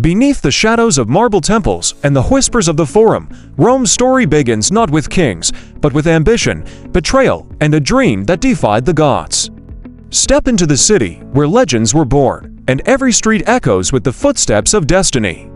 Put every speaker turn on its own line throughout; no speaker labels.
Beneath the shadows of marble temples and the whispers of the Forum, Rome's story begins not with kings, but with ambition, betrayal, and a dream that defied the gods. Step into the city where legends were born, and every street echoes with the footsteps of destiny.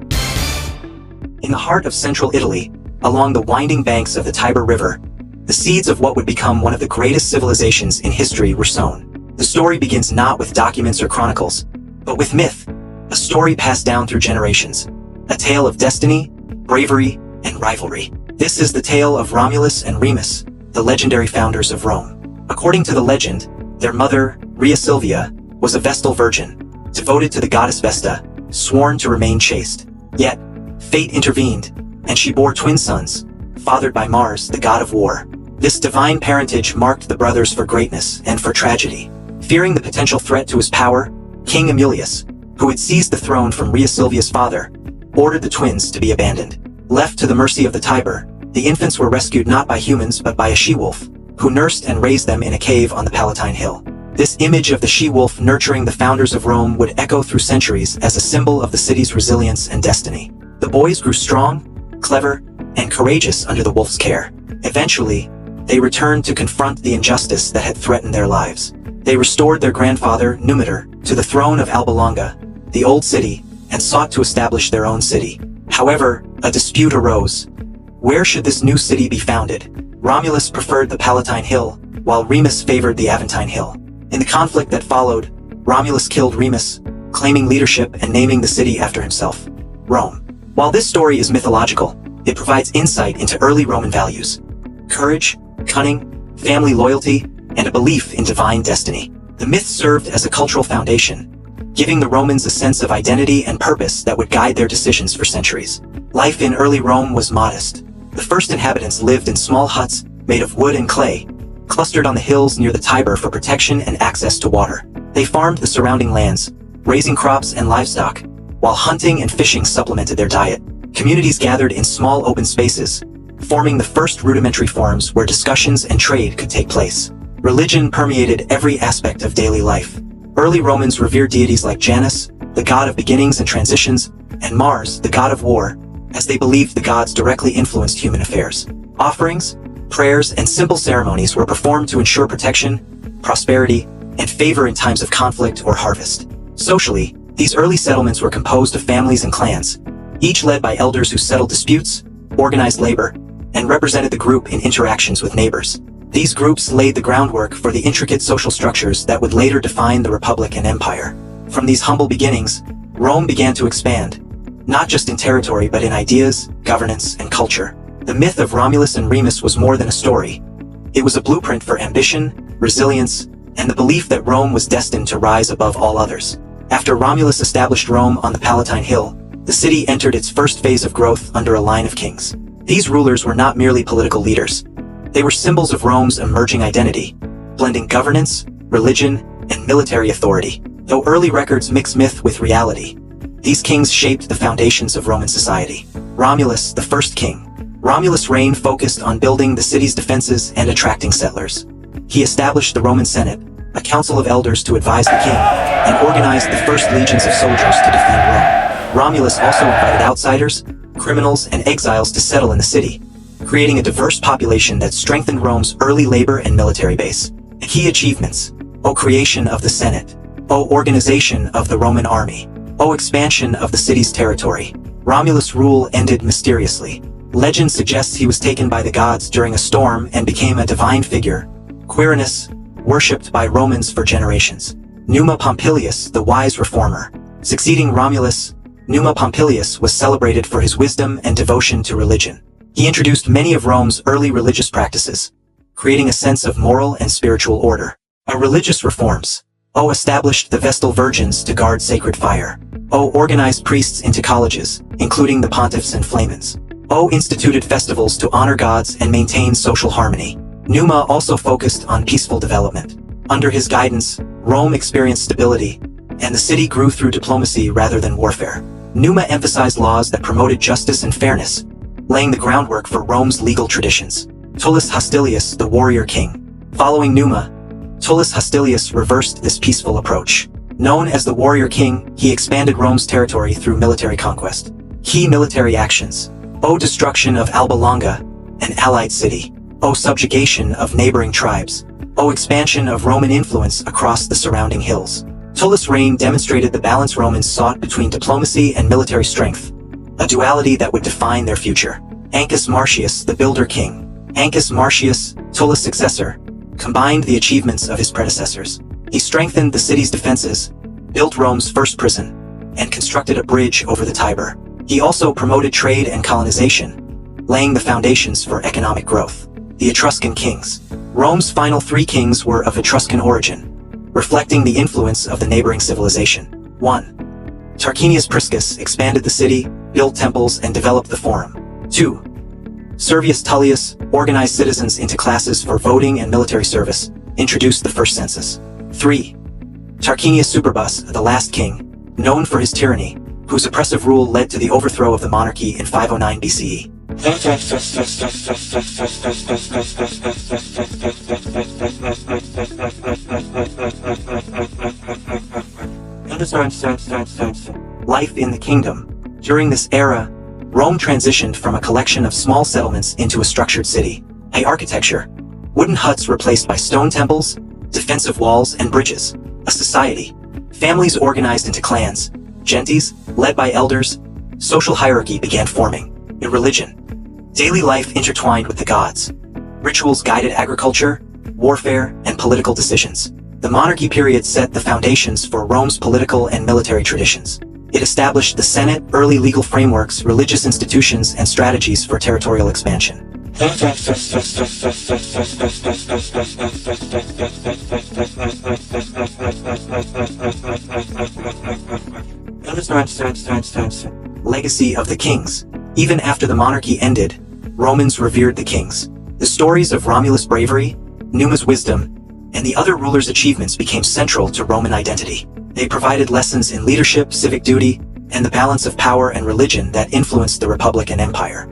In the heart of central Italy, along the winding banks of the Tiber River, the seeds of what would become one of the greatest civilizations in history were sown. The story begins not with documents or chronicles, but with myth, a story passed down through generations, a tale of destiny, bravery, and rivalry. This is the tale of Romulus and Remus, the legendary founders of Rome. According to the legend, their mother, Rhea Silvia, was a Vestal virgin, devoted to the goddess Vesta, sworn to remain chaste. Yet, fate intervened, and she bore twin sons, fathered by Mars, the god of war. This divine parentage marked the brothers for greatness and for tragedy. Fearing the potential threat to his power, King Amulius, who had seized the throne from Rhea Silvia's father, ordered the twins to be abandoned. Left to the mercy of the Tiber, the infants were rescued not by humans but by a she-wolf, who nursed and raised them in a cave on the Palatine Hill. This image of the she-wolf nurturing the founders of Rome would echo through centuries as a symbol of the city's resilience and destiny. The boys grew strong, clever, and courageous under the wolf's care. Eventually, they returned to confront the injustice that had threatened their lives. They restored their grandfather, Numitor, to the throne of Alba Longa, the old city, and sought to establish their own city. However, a dispute arose. Where should this new city be founded? Romulus preferred the Palatine Hill, while Remus favored the Aventine Hill. In the conflict that followed, Romulus killed Remus, claiming leadership and naming the city after himself, Rome. While this story is mythological, it provides insight into early Roman values: courage, cunning, family loyalty, and a belief in divine destiny. The myth served as a cultural foundation, giving the Romans a sense of identity and purpose that would guide their decisions for centuries. Life in early Rome was modest. The first inhabitants lived in small huts made of wood and clay, clustered on the hills near the Tiber for protection and access to water. They farmed the surrounding lands, raising crops and livestock, while hunting and fishing supplemented their diet. Communities gathered in small open spaces, forming the first rudimentary forms where discussions and trade could take place. Religion permeated every aspect of daily life. Early Romans revered deities like Janus, the god of beginnings and transitions, and Mars, the god of war, as they believed the gods directly influenced human affairs. Offerings, prayers, and simple ceremonies were performed to ensure protection, prosperity, and favor in times of conflict or harvest. Socially, these early settlements were composed of families and clans, each led by elders who settled disputes, organized labor, and represented the group in interactions with neighbors. These groups laid the groundwork for the intricate social structures that would later define the Republic and Empire. From these humble beginnings, Rome began to expand, not just in territory but in ideas, governance, and culture. The myth of Romulus and Remus was more than a story. It was a blueprint for ambition, resilience, and the belief that Rome was destined to rise above all others. After Romulus established Rome on the Palatine Hill, the city entered its first phase of growth under a line of kings. These rulers were not merely political leaders. They were symbols of Rome's emerging identity, blending governance, religion, and military authority. Though early records mix myth with reality, these kings shaped the foundations of Roman society. Romulus, the first king. Romulus' reign focused on building the city's defenses and attracting settlers. He established the Roman Senate, a council of elders to advise the king, and organized the first legions of soldiers to defend Rome. Romulus also invited outsiders, criminals, and exiles to settle in the city, creating a diverse population that strengthened Rome's early labor and military base. Key achievements: O creation of the Senate, O organization of the Roman army, O expansion of the city's territory. Romulus' rule ended mysteriously. Legend suggests he was taken by the gods during a storm and became a divine figure, Quirinus, worshipped by Romans for generations. Numa Pompilius, the wise reformer. Succeeding Romulus, Numa Pompilius was celebrated for his wisdom and devotion to religion. He introduced many of Rome's early religious practices, creating a sense of moral and spiritual order. O religious reforms. O established the Vestal virgins to guard sacred fire. O organized priests into colleges, including the pontiffs and flamens. O instituted festivals to honor gods and maintain social harmony. Numa also focused on peaceful development. Under his guidance, Rome experienced stability, and the city grew through diplomacy rather than warfare. Numa emphasized laws that promoted justice and fairness, laying the groundwork for Rome's legal traditions. Tullus Hostilius, the warrior king. Following Numa, Tullus Hostilius reversed this peaceful approach. Known as the Warrior King, he expanded Rome's territory through military conquest. Key military actions: O destruction of Alba Longa, an allied city. O subjugation of neighboring tribes. O expansion of Roman influence across the surrounding hills. Tullus' reign demonstrated the balance Romans sought between diplomacy and military strength, a duality that would define their future. Ancus Marcius, the Builder King. Ancus Marcius, Tullus' successor, combined the achievements of his predecessors. He strengthened the city's defenses, built Rome's first prison, and constructed a bridge over the Tiber. He also promoted trade and colonization, laying the foundations for economic growth. The Etruscan kings. Rome's final three kings were of Etruscan origin, reflecting the influence of the neighboring civilization. 1. Tarquinius Priscus expanded the city, built temples, and developed the Forum. 2. Servius Tullius organized citizens into classes for voting and military service, introduced the first census. 3. Tarquinius Superbus, the last king, known for his tyranny, whose oppressive rule led to the overthrow of the monarchy in 509 BCE. Life in the kingdom. During this era, Rome transitioned from a collection of small settlements into a structured city. Architecture. Wooden huts replaced by stone temples, defensive walls, and bridges. A society. Families organized into clans, gentes, led by elders. Social hierarchy began forming. A religion. Daily life intertwined with the gods. Rituals guided agriculture, warfare, and political decisions. The monarchy period set the foundations for Rome's political and military traditions. It established the Senate, early legal frameworks, religious institutions, and strategies for territorial expansion. Legacy of the kings. Even after the monarchy ended, Romans revered the kings. The stories of Romulus' bravery, Numa's wisdom, and the other rulers' achievements became central to Roman identity. They provided lessons in leadership, civic duty, and the balance of power and religion that influenced the republic and empire.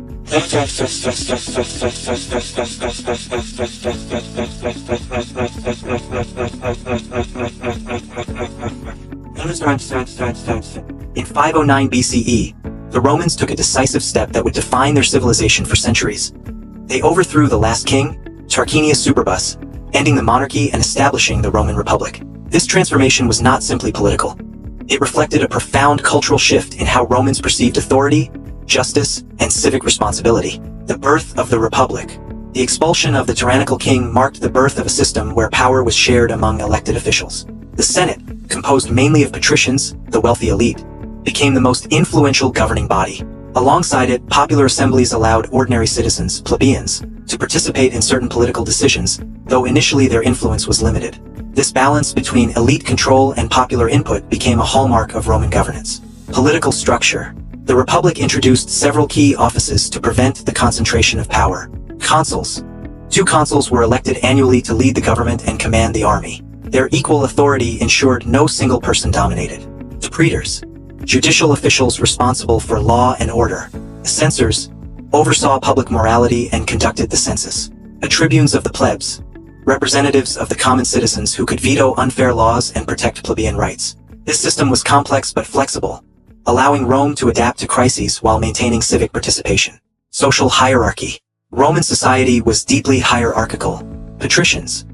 In 509 BCE, the Romans took a decisive step that would define their civilization for centuries. They overthrew the last king, Tarquinius Superbus, ending the monarchy and establishing the Roman Republic. This transformation was not simply political. It reflected a profound cultural shift in how Romans perceived authority, justice, and civic responsibility. The birth of the Republic. The expulsion of the tyrannical king marked the birth of a system where power was shared among elected officials. The Senate, composed mainly of patricians, the wealthy elite, became the most influential governing body. Alongside it, popular assemblies allowed ordinary citizens, plebeians, to participate in certain political decisions, though initially their influence was limited. This balance between elite control and popular input became a hallmark of Roman governance. Political structure. The Republic introduced several key offices to prevent the concentration of power. Consuls. 2 consuls were elected annually to lead the government and command the army. Their equal authority ensured no single person dominated. The praetors. Judicial officials responsible for law and order. The censors oversaw public morality and conducted the census. The tribunes of the plebs. Representatives of the common citizens who could veto unfair laws and protect plebeian rights. This system was complex but flexible, allowing Rome to adapt to crises while maintaining civic participation. Social hierarchy. Roman society was deeply hierarchical. Patricians.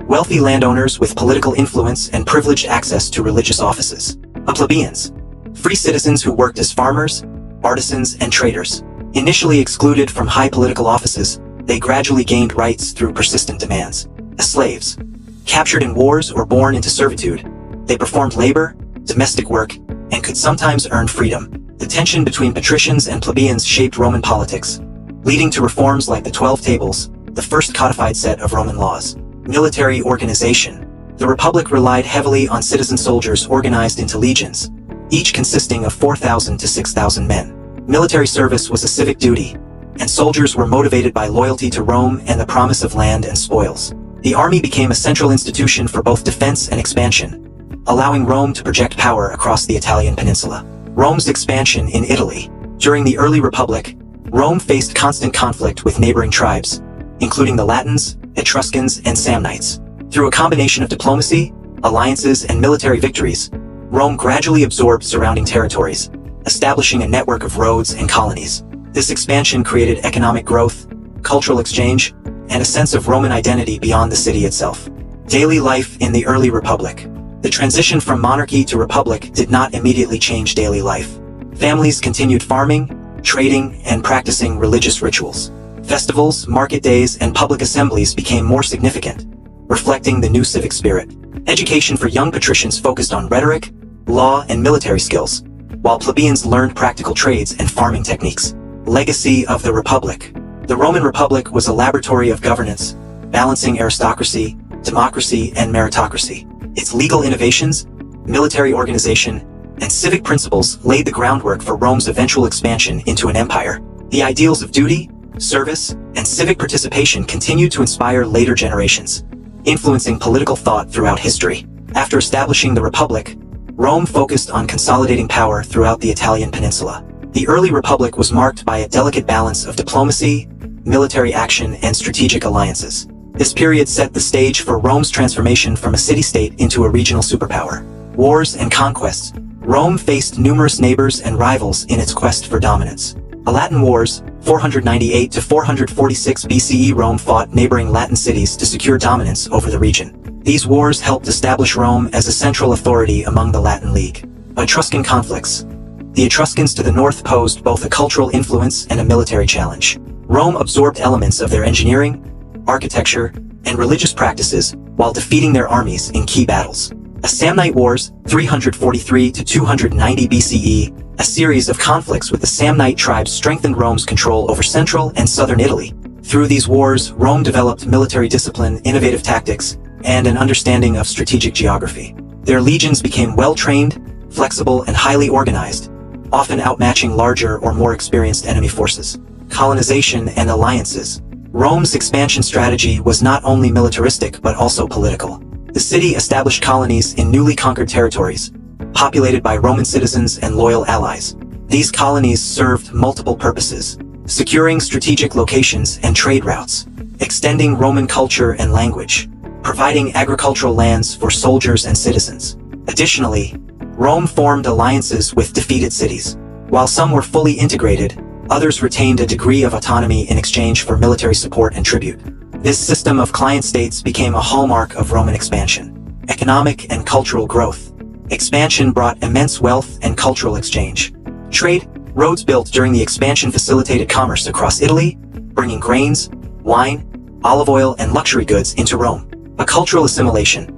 Wealthy landowners with political influence and privileged access to religious offices. Plebeians. Free citizens who worked as farmers, artisans, and traders. Initially excluded from high political offices, they gradually gained rights through persistent demands. Slaves. Captured in wars or born into servitude, they performed labor, domestic work, and could sometimes earn freedom. The tension between patricians and plebeians shaped Roman politics, leading to reforms like the 12 Tables, the first codified set of Roman laws. Military organization. The Republic relied heavily on citizen soldiers organized into legions, each consisting of 4,000 to 6,000 men. Military service was a civic duty, and soldiers were motivated by loyalty to Rome and the promise of land and spoils. The army became a central institution for both defense and expansion, allowing Rome to project power across the Italian peninsula. Rome's expansion in Italy. During the early Republic, Rome faced constant conflict with neighboring tribes, including the Latins, Etruscans, and Samnites. Through a combination of diplomacy, alliances, and military victories, Rome gradually absorbed surrounding territories, establishing a network of roads and colonies. This expansion created economic growth, cultural exchange, and a sense of Roman identity beyond the city itself. Daily life in the early republic. The transition from monarchy to republic did not immediately change daily life. Families continued farming, trading, and practicing religious rituals. Festivals, market days, and public assemblies became more significant, reflecting the new civic spirit. Education for young patricians focused on rhetoric, law, and military skills, while plebeians learned practical trades and farming techniques. Legacy of the Republic. The Roman Republic was a laboratory of governance, balancing aristocracy, democracy, and meritocracy. Its legal innovations, military organization, and civic principles laid the groundwork for Rome's eventual expansion into an empire. The ideals of duty, service, and civic participation continued to inspire later generations, influencing political thought throughout history. After establishing the Republic, Rome focused on consolidating power throughout the Italian peninsula. The early Republic was marked by a delicate balance of diplomacy, military action, and strategic alliances. This period set the stage for Rome's transformation from a city-state into a regional superpower. Wars and conquests. Rome faced numerous neighbors and rivals in its quest for dominance. The Latin Wars, 498 to 446 BCE. Rome fought neighboring Latin cities to secure dominance over the region. These wars helped establish Rome as a central authority among the Latin League. Etruscan conflicts. The Etruscans to the north posed both a cultural influence and a military challenge. Rome absorbed elements of their engineering, architecture, and religious practices while defeating their armies in key battles. The Samnite Wars, 343 to 290 BCE, a series of conflicts with the Samnite tribes strengthened Rome's control over central and southern Italy. Through these wars, Rome developed military discipline, innovative tactics, and an understanding of strategic geography. Their legions became well-trained, flexible, and highly organized, often outmatching larger or more experienced enemy forces. Colonization and alliances. Rome's expansion strategy was not only militaristic but also political. The city established colonies in newly conquered territories, populated by Roman citizens and loyal allies. These colonies served multiple purposes, securing strategic locations and trade routes, extending Roman culture and language, providing agricultural lands for soldiers and citizens. Additionally, Rome formed alliances with defeated cities. While some were fully integrated, others retained a degree of autonomy in exchange for military support and tribute. This system of client states became a hallmark of Roman expansion. Economic and cultural growth. Expansion brought immense wealth and cultural exchange. Trade. Roads built during the expansion facilitated commerce across Italy, bringing grains, wine, olive oil, and luxury goods into Rome. A cultural assimilation.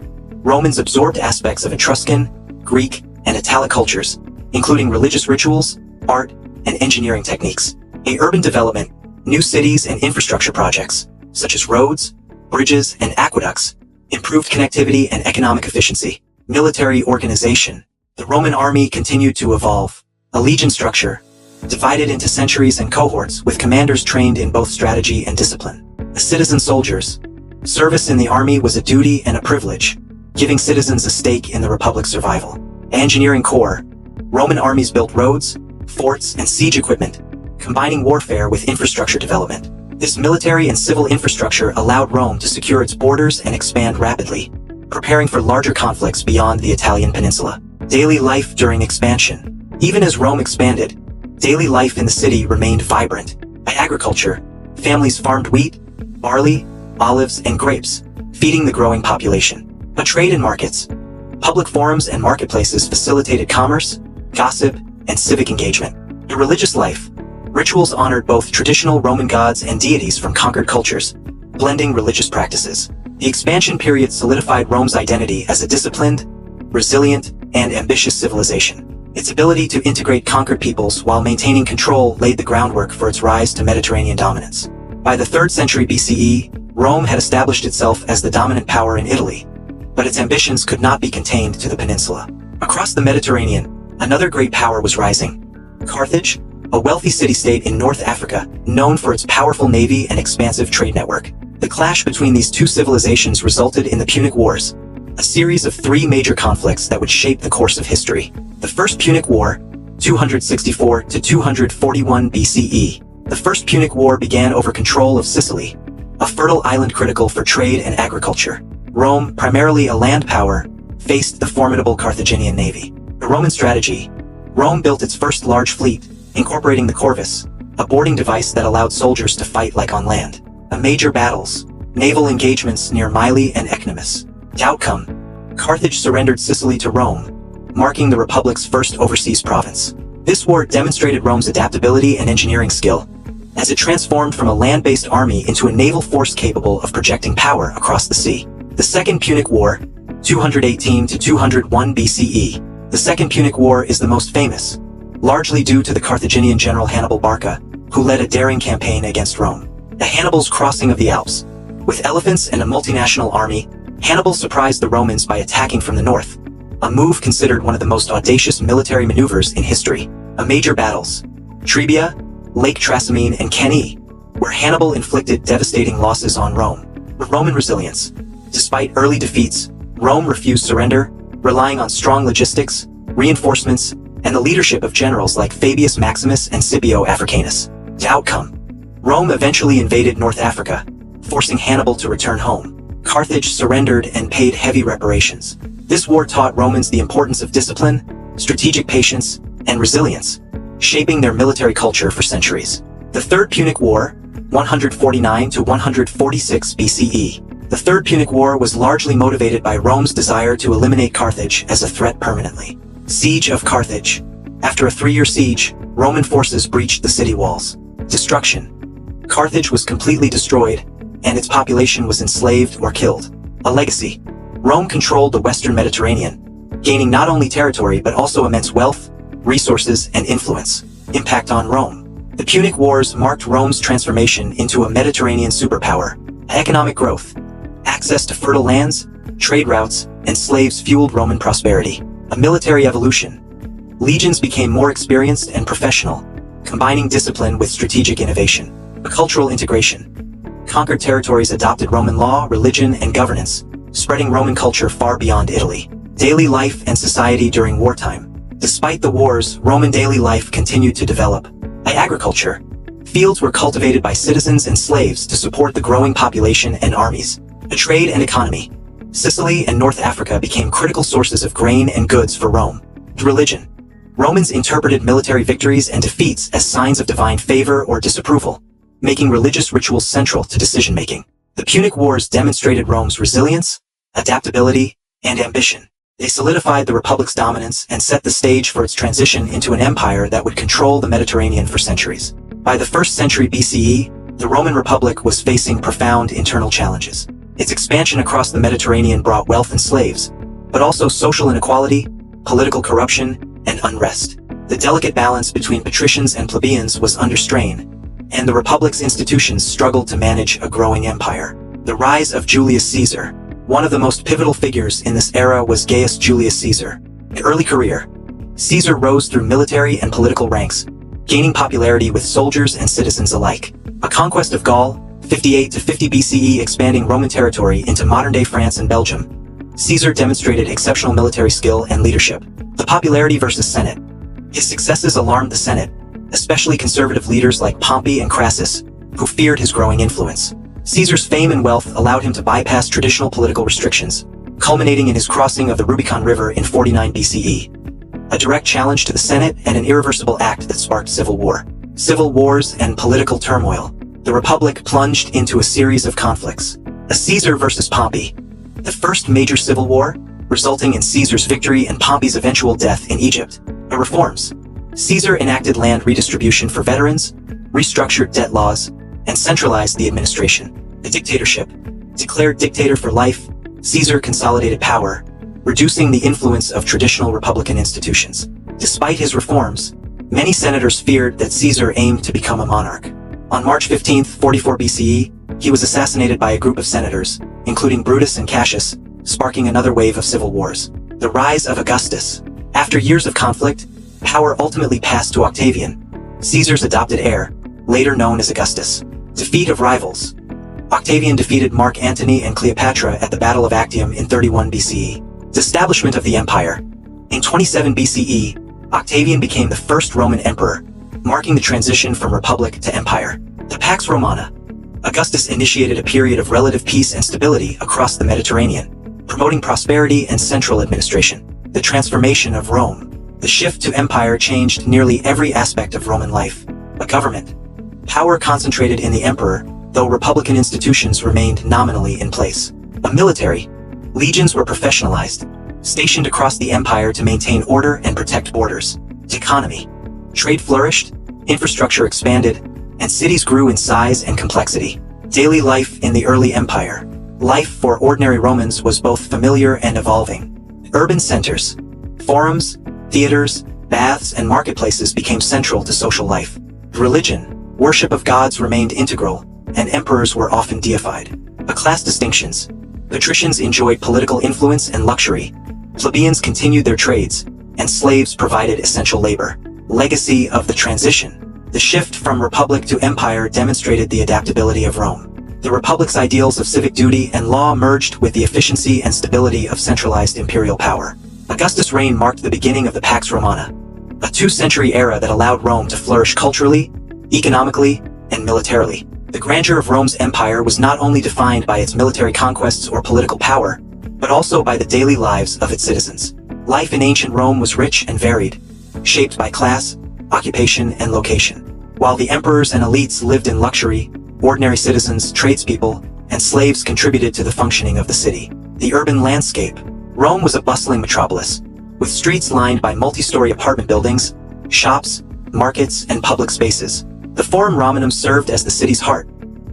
Romans absorbed aspects of Etruscan, Greek, and Italic cultures, including religious rituals, art, and engineering techniques. Urban development. New cities and infrastructure projects, such as roads, bridges, and aqueducts, improved connectivity and economic efficiency. Military organization. The Roman army continued to evolve. A legion structure, divided into centuries and cohorts with commanders trained in both strategy and discipline. The citizen soldiers. Service in the army was a duty and a privilege, giving citizens a stake in the Republic's survival. Engineering corps. Roman armies built roads, forts, and siege equipment, combining warfare with infrastructure development. This military and civil infrastructure allowed Rome to secure its borders and expand rapidly, preparing for larger conflicts beyond the Italian peninsula. Daily life during expansion. Even as Rome expanded, daily life in the city remained vibrant. By agriculture, families farmed wheat, barley, olives, and grapes, feeding the growing population. But trade and markets. Public forums and marketplaces facilitated commerce, gossip, and civic engagement. The religious life. Rituals honored both traditional Roman gods and deities from conquered cultures, blending religious practices. The expansion period solidified Rome's identity as a disciplined, resilient, and ambitious civilization. Its ability to integrate conquered peoples while maintaining control laid the groundwork for its rise to Mediterranean dominance. By the 3rd century BCE, Rome had established itself as the dominant power in Italy, but its ambitions could not be contained to the peninsula. Across the Mediterranean, another great power was rising. Carthage, a wealthy city-state in North Africa, known for its powerful navy and expansive trade network. The clash between these two civilizations resulted in the Punic Wars, a series of 3 major conflicts that would shape the course of history. The First Punic War, 264 to 241 BCE. The First Punic War began over control of Sicily, a fertile island critical for trade and agriculture. Rome, primarily a land power, faced the formidable Carthaginian navy. The Roman strategy. Rome built its first large fleet, incorporating the corvus, a boarding device that allowed soldiers to fight like on land. Major battles. Naval engagements near Mylae and Ecnomus. The outcome. Carthage surrendered Sicily to Rome, marking the Republic's first overseas province. This war demonstrated Rome's adaptability and engineering skill, as it transformed from a land-based army into a naval force capable of projecting power across the sea. The Second Punic War, 218 to 201 BCE. The Second Punic War is the most famous, largely due to the Carthaginian general Hannibal Barca, who led a daring campaign against Rome. The Hannibal's crossing of the Alps. With elephants and a multinational army, Hannibal surprised the Romans by attacking from the north, a move considered one of the most audacious military maneuvers in history. Major battles. Trebia, Lake Trasimene, and Cannae, where Hannibal inflicted devastating losses on Rome. The Roman resilience. Despite early defeats, Rome refused surrender, relying on strong logistics, reinforcements, and the leadership of generals like Fabius Maximus and Scipio Africanus. The outcome. Rome eventually invaded North Africa, forcing Hannibal to return home. Carthage surrendered and paid heavy reparations. This war taught Romans the importance of discipline, strategic patience, and resilience, shaping their military culture for centuries. The Third Punic War, 149 to 146 BCE. The Third Punic War was largely motivated by Rome's desire to eliminate Carthage as a threat permanently. Siege of Carthage. After a 3-year siege, Roman forces breached the city walls. Destruction. Carthage was completely destroyed, and its population was enslaved or killed. A legacy. Rome controlled the Western Mediterranean, gaining not only territory but also immense wealth, resources, and influence. Impact on Rome. The Punic Wars marked Rome's transformation into a Mediterranean superpower. Economic growth. Access to fertile lands, trade routes, and slaves fueled Roman prosperity. A military evolution. Legions became more experienced and professional, combining discipline with strategic innovation. A cultural integration. Conquered territories adopted Roman law, religion, and governance, spreading Roman culture far beyond Italy. Daily life and society during wartime. Despite the wars, Roman daily life continued to develop. Agriculture. Fields were cultivated by citizens and slaves to support the growing population and armies. A trade and economy. Sicily and North Africa became critical sources of grain and goods for Rome. Religion. Romans interpreted military victories and defeats as signs of divine favor or disapproval, making religious rituals central to decision-making. The Punic Wars demonstrated Rome's resilience, adaptability, and ambition. They solidified the Republic's dominance and set the stage for its transition into an empire that would control the Mediterranean for centuries. By the 1st century BCE, the Roman Republic was facing profound internal challenges. Its expansion across the Mediterranean brought wealth and slaves, but also social inequality, political corruption, and unrest. The delicate balance between patricians and plebeians was under strain, and the Republic's institutions struggled to manage a growing empire. The rise of Julius Caesar. One of the most pivotal figures in this era was Gaius Julius Caesar. In early career, Caesar rose through military and political ranks, gaining popularity with soldiers and citizens alike. A conquest of Gaul, 58 to 50 BCE, expanding Roman territory into modern-day France and Belgium. Caesar demonstrated exceptional military skill and leadership. The popularity versus Senate. His successes alarmed the Senate, especially conservative leaders like Pompey and Crassus, who feared his growing influence. Caesar's fame and wealth allowed him to bypass traditional political restrictions, culminating in his crossing of the Rubicon River in 49 BCE. A direct challenge to the Senate and an irreversible act that sparked civil war. Civil wars and political turmoil. The Republic plunged into a series of conflicts. A Caesar versus Pompey. The first major civil war, resulting in Caesar's victory and Pompey's eventual death in Egypt. The reforms. Caesar enacted land redistribution for veterans, restructured debt laws, and centralized the administration. The dictatorship. Declared dictator for life, Caesar consolidated power, reducing the influence of traditional republican institutions. Despite his reforms, many senators feared that Caesar aimed to become a monarch. On March 15, 44 BCE, he was assassinated by a group of senators, including Brutus and Cassius, sparking another wave of civil wars. The rise of Augustus. After years of conflict, power ultimately passed to Octavian, Caesar's adopted heir, later known as Augustus. Defeat of rivals. Octavian defeated Mark Antony and Cleopatra at the Battle of Actium in 31 BCE. Establishment of the empire. In 27 BCE, Octavian became the first Roman emperor, marking the transition from republic to empire. The Pax Romana. Augustus initiated a period of relative peace and stability across the Mediterranean, promoting prosperity and central administration. The transformation of Rome. The shift to empire changed nearly every aspect of Roman life. A government. Power concentrated in the emperor, though republican institutions remained nominally in place. A military. Legions were professionalized, stationed across the empire to maintain order and protect borders. Economy. Trade flourished, infrastructure expanded, and cities grew in size and complexity. Daily life in the early empire. Life for ordinary Romans was both familiar and evolving. Urban centers. Forums, theaters, baths, and marketplaces became central to social life. Religion. Worship of gods remained integral, and emperors were often deified. A class distinctions. Patricians enjoyed political influence and luxury. Plebeians continued their trades, and slaves provided essential labor. Legacy of the transition. The shift from republic to empire demonstrated the adaptability of Rome. The republic's ideals of civic duty and law merged with the efficiency and stability of centralized imperial power. Augustus' reign marked the beginning of the Pax Romana, a 2-century era that allowed Rome to flourish culturally, economically, and militarily. The grandeur of Rome's empire was not only defined by its military conquests or political power, but also by the daily lives of its citizens. Life in ancient Rome was rich and varied, shaped by class, occupation, and location. While the emperors and elites lived in luxury, ordinary citizens, tradespeople, and slaves contributed to the functioning of the city. The urban landscape. Rome was a bustling metropolis, with streets lined by multi-story apartment buildings, shops, markets, and public spaces. The Forum Romanum served as the city's heart,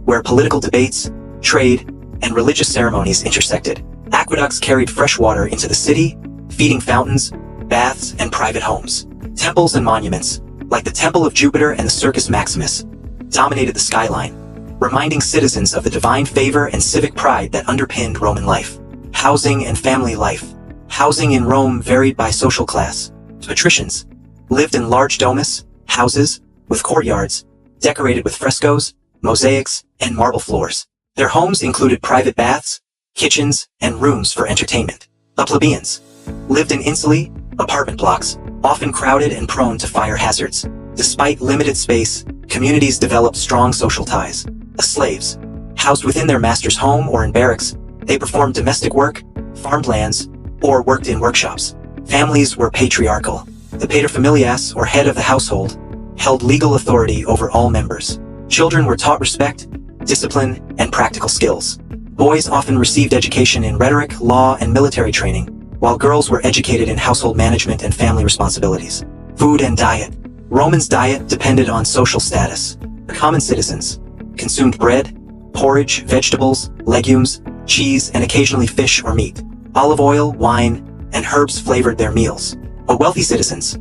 where political debates, trade, and religious ceremonies intersected. Aqueducts carried fresh water into the city, feeding fountains, baths, and private homes. Temples and monuments, like the Temple of Jupiter and the Circus Maximus, dominated the skyline, reminding citizens of the divine favor and civic pride that underpinned Roman life. Housing and family life. Housing in Rome varied by social class. Patricians lived in large domus, houses, with courtyards, decorated with frescoes, mosaics, and marble floors. Their homes included private baths, kitchens, and rooms for entertainment. The plebeians lived in insulae, apartment blocks, often crowded and prone to fire hazards. Despite limited space, communities developed strong social ties. The slaves, housed within their master's home or in barracks, they performed domestic work, farmed lands, or worked in workshops. Families were patriarchal. The paterfamilias, or head of the household, held legal authority over all members. Children were taught respect, discipline, and practical skills. Boys often received education in rhetoric, law, and military training, while girls were educated in household management and family responsibilities. Food and diet. Romans' diet depended on social status. The common citizens consumed bread, porridge, vegetables, legumes, cheese, and occasionally fish or meat. Olive oil, wine, and herbs flavored their meals. A wealthy citizens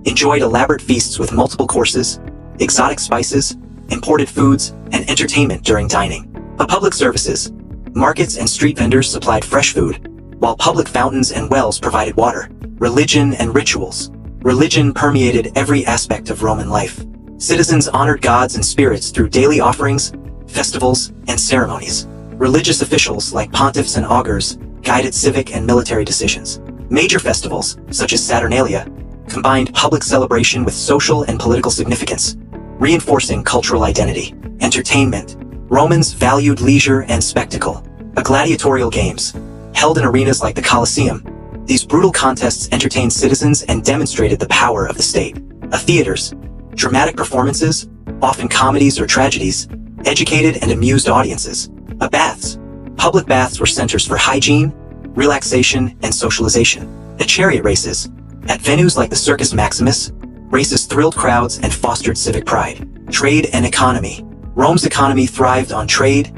enjoyed elaborate feasts with multiple courses, exotic spices, imported foods, and entertainment during dining. Public services. Markets and street vendors supplied fresh food, while public fountains and wells provided water. Religion and rituals. Religion permeated every aspect of Roman life. Citizens honored gods and spirits through daily offerings, festivals, and ceremonies. Religious officials like pontiffs and augurs guided civic and military decisions. Major festivals, such as Saturnalia, combined public celebration with social and political significance, reinforcing cultural identity. Entertainment. Romans valued leisure and spectacle. Gladiatorial games, held in arenas like the Colosseum. These brutal contests entertained citizens and demonstrated the power of the state. Theaters. Dramatic performances, often comedies or tragedies, educated and amused audiences. Baths. Public baths were centers for hygiene, relaxation, and socialization. The chariot races. At venues like the Circus Maximus, races thrilled crowds and fostered civic pride. Trade and economy. Rome's economy thrived on trade,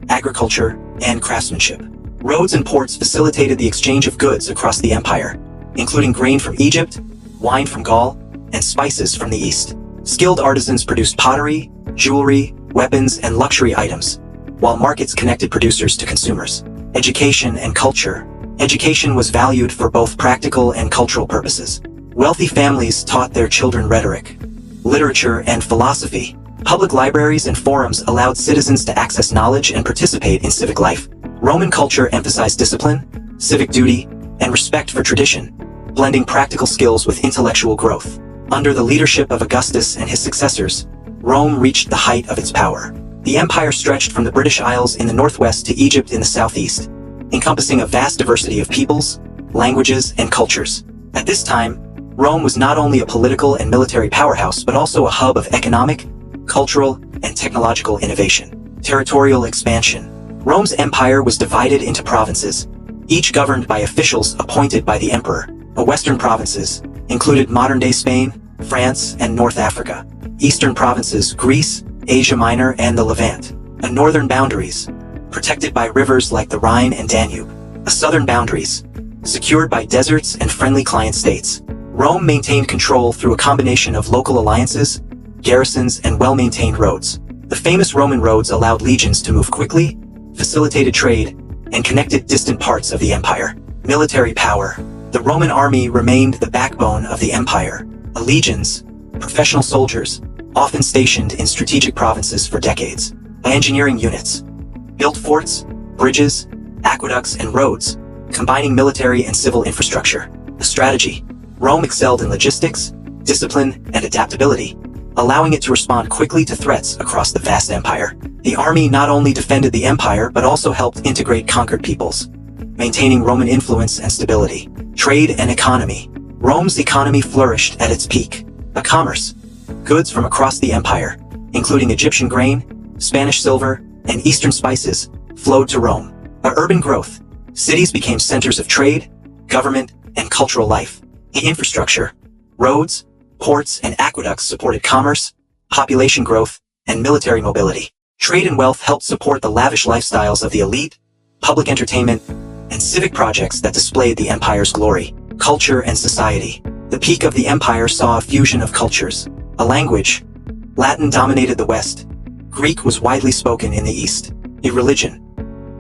agriculture, and craftsmanship. Roads and ports facilitated the exchange of goods across the empire, including grain from Egypt, wine from Gaul, and spices from the east. Skilled artisans produced pottery, jewelry, weapons, and luxury items, while markets connected producers to consumers. Education and culture. Education was valued for both practical and cultural purposes. Wealthy families taught their children rhetoric, literature, and philosophy. Public libraries and forums allowed citizens to access knowledge and participate in civic life. Roman culture emphasized discipline, civic duty, and respect for tradition, blending practical skills with intellectual growth. Under the leadership of Augustus and his successors, Rome reached the height of its power. The empire stretched from the British Isles in the northwest to Egypt in the southeast, encompassing a vast diversity of peoples, languages, and cultures. At this time, Rome was not only a political and military powerhouse, but also a hub of economic, cultural, and technological innovation. Territorial expansion. Rome's empire was divided into provinces, each governed by officials appointed by the emperor. The western provinces included modern-day Spain, France, and North Africa. Eastern provinces, Greece, Asia Minor, and the Levant. The northern boundaries, protected by rivers like the Rhine and Danube. The southern boundaries, secured by deserts and friendly client states. Rome maintained control through a combination of local alliances, garrisons, and well-maintained roads. The famous Roman roads allowed legions to move quickly, facilitated trade, and connected distant parts of the empire. Military power. The Roman army remained the backbone of the empire. The legions, professional soldiers, often stationed in strategic provinces for decades. Engineering units built forts, bridges, aqueducts, and roads, combining military and civil infrastructure. The strategy. Rome excelled in logistics, discipline, and adaptability, allowing it to respond quickly to threats across the vast empire. The army not only defended the empire but also helped integrate conquered peoples, maintaining Roman influence and stability. Trade and economy. Rome's economy flourished at its peak. The commerce. Goods from across the empire, including Egyptian grain, Spanish silver, and Eastern spices, flowed to Rome. The urban growth. Cities became centers of trade, government, and cultural life. The infrastructure. Roads, ports, and aqueducts supported commerce, population growth, and military mobility. Trade and wealth helped support the lavish lifestyles of the elite, public entertainment, and civic projects that displayed the empire's glory. Culture and society. The peak of the empire saw a fusion of cultures. A language. Latin dominated the West. Greek was widely spoken in the East. A religion.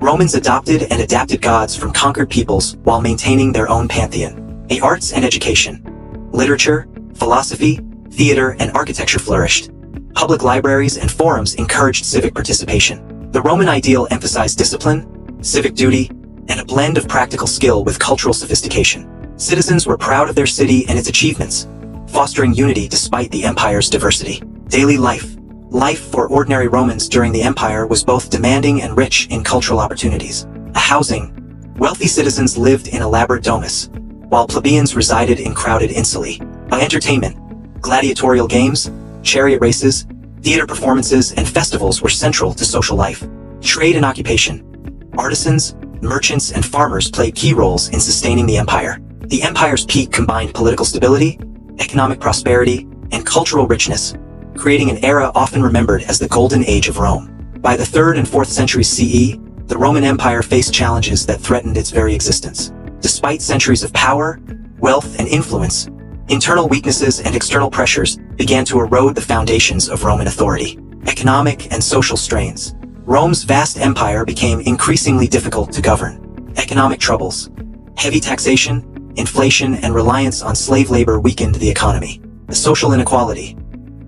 Romans adopted and adapted gods from conquered peoples while maintaining their own pantheon. The arts and education. Literature, philosophy, theater, and architecture flourished. Public libraries and forums encouraged civic participation. The Roman ideal emphasized discipline, civic duty, and a blend of practical skill with cultural sophistication. Citizens were proud of their city and its achievements, fostering unity despite the empire's diversity. Daily life. Life for ordinary Romans during the empire was both demanding and rich in cultural opportunities. Housing. Wealthy citizens lived in elaborate domus, while plebeians resided in crowded insulae. Entertainment. Gladiatorial games, chariot races, theater performances, and festivals were central to social life. Trade and occupation. Artisans, merchants, and farmers played key roles in sustaining the empire. The empire's peak combined political stability, economic prosperity, and cultural richness, creating an era often remembered as the Golden Age of Rome. By the 3rd and 4th centuries CE, the Roman Empire faced challenges that threatened its very existence. Despite centuries of power, wealth, and influence, internal weaknesses and external pressures began to erode the foundations of Roman authority. Economic and social strains. Rome's vast empire became increasingly difficult to govern. Economic troubles. Heavy taxation, inflation, and reliance on slave labor weakened the economy. The social inequality.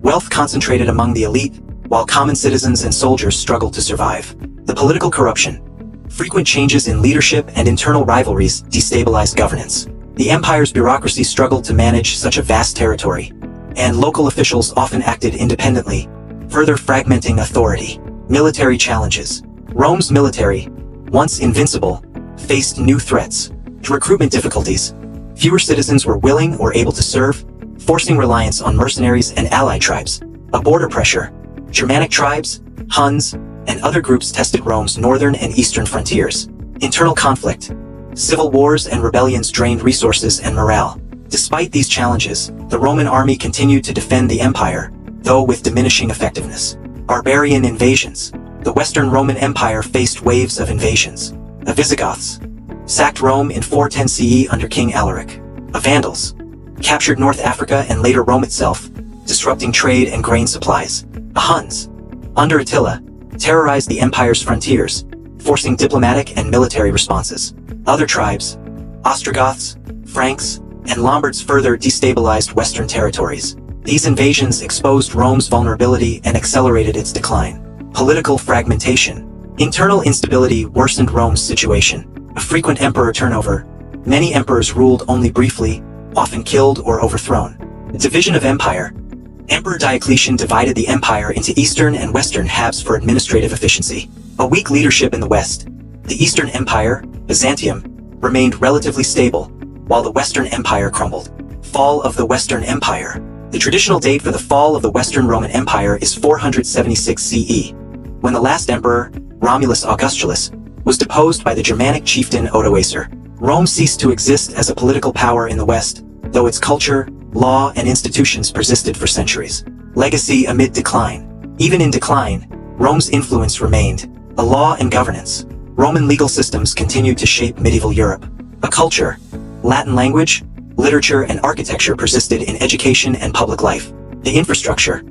Wealth concentrated among the elite, while common citizens and soldiers struggled to survive. The political corruption. Frequent changes in leadership and internal rivalries destabilized governance. The empire's bureaucracy struggled to manage such a vast territory, and local officials often acted independently, further fragmenting authority. Military challenges. Rome's military, once invincible, faced new threats. Recruitment difficulties. Fewer citizens were willing or able to serve, forcing reliance on mercenaries and allied tribes. A border pressure. Germanic tribes, Huns, and other groups tested Rome's northern and eastern frontiers. Internal conflict. Civil wars and rebellions drained resources and morale. Despite these challenges, the Roman army continued to defend the empire, though with diminishing effectiveness. Barbarian invasions. The Western Roman Empire faced waves of invasions. The Visigoths sacked Rome in 410 CE under King Alaric. The Vandals captured North Africa and later Rome itself, disrupting trade and grain supplies. The Huns, under Attila, terrorized the empire's frontiers, forcing diplomatic and military responses. Other tribes, Ostrogoths, Franks, and Lombards further destabilized Western territories. These invasions exposed Rome's vulnerability and accelerated its decline. Political fragmentation. Internal instability worsened Rome's situation. A frequent emperor turnover. Many emperors ruled only briefly, often killed or overthrown. The division of empire. Emperor Diocletian divided the empire into eastern and western halves for administrative efficiency. A weak leadership in the west. The Eastern Empire, Byzantium, remained relatively stable, while the Western Empire crumbled. Fall of the Western Empire. The traditional date for the fall of the Western Roman Empire is 476 CE, when the last emperor, Romulus Augustulus, was deposed by the Germanic chieftain Odoacer. Rome ceased to exist as a political power in the West, though its culture, law, and institutions persisted for centuries. Legacy amid decline. Even in decline, Rome's influence remained. A law and governance. Roman legal systems continued to shape medieval Europe. A culture. Latin language, literature, and architecture persisted in education and public life. The infrastructure.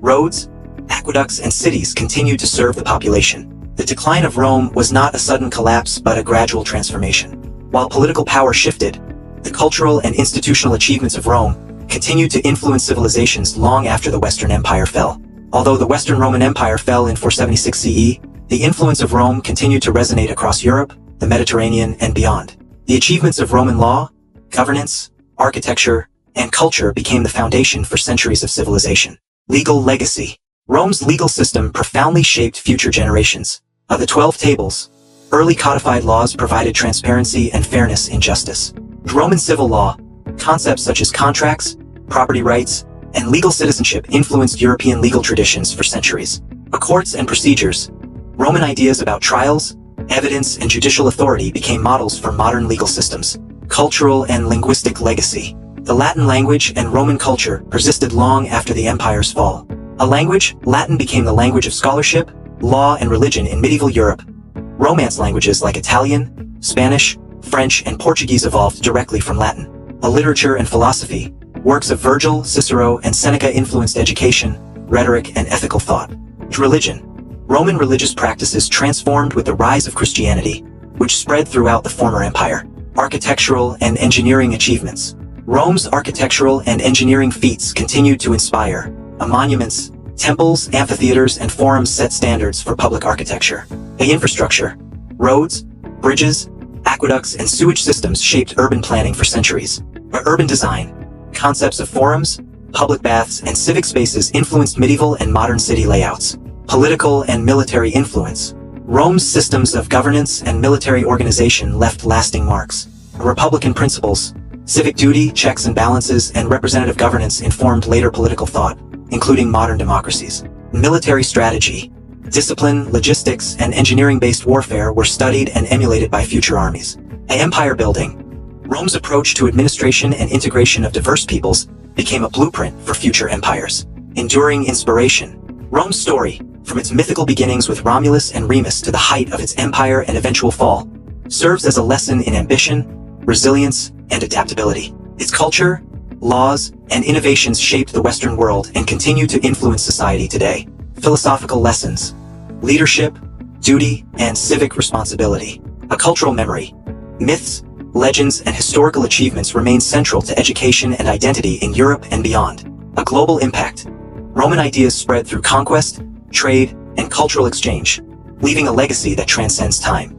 Roads, aqueducts, and cities continued to serve the population. The decline of Rome was not a sudden collapse but a gradual transformation. While political power shifted, the cultural and institutional achievements of Rome continued to influence civilizations long after the Western Empire fell. Although the Western Roman Empire fell in 476 CE, the influence of Rome continued to resonate across Europe, the Mediterranean, and beyond. The achievements of Roman law, governance, architecture, and culture became the foundation for centuries of civilization. Legal legacy. Rome's legal system profoundly shaped future generations. Of the 12 tables, early codified laws provided transparency and fairness in justice. Roman civil law, concepts such as contracts, property rights, and legal citizenship influenced European legal traditions for centuries. Courts and procedures. Roman ideas about trials, evidence, and judicial authority became models for modern legal systems. Cultural and linguistic legacy. The Latin language and Roman culture persisted long after the empire's fall. A language, Latin became the language of scholarship, law, and religion in medieval Europe. Romance languages like Italian, Spanish, French, and Portuguese evolved directly from Latin. A literature and philosophy. Works of Virgil, Cicero, and Seneca influenced education, rhetoric, and ethical thought. Religion. Roman religious practices transformed with the rise of Christianity, which spread throughout the former empire. Architectural and engineering achievements. Rome's architectural and engineering feats continued to inspire. Monuments, temples, amphitheaters, and forums set standards for public architecture. The infrastructure. Roads, bridges, aqueducts, and sewage systems shaped urban planning for centuries. Urban design. Concepts of forums, public baths, and civic spaces influenced medieval and modern city layouts. Political and military influence. Rome's systems of governance and military organization left lasting marks. Republican principles, civic duty, checks and balances, and representative governance informed later political thought, including modern democracies. Military strategy. Discipline, logistics, and engineering-based warfare were studied and emulated by future armies. Empire building. Rome's approach to administration and integration of diverse peoples became a blueprint for future empires. Enduring inspiration. Rome's story, from its mythical beginnings with Romulus and Remus to the height of its empire and eventual fall, serves as a lesson in ambition, resilience, and adaptability. Its culture, laws, and innovations shaped the Western world and continue to influence society today. Philosophical lessons. Leadership, duty, and civic responsibility. A cultural memory. Myths, legends, and historical achievements remain central to education and identity in Europe and beyond. A global impact. Roman ideas spread through conquest, trade, and cultural exchange, leaving a legacy that transcends time.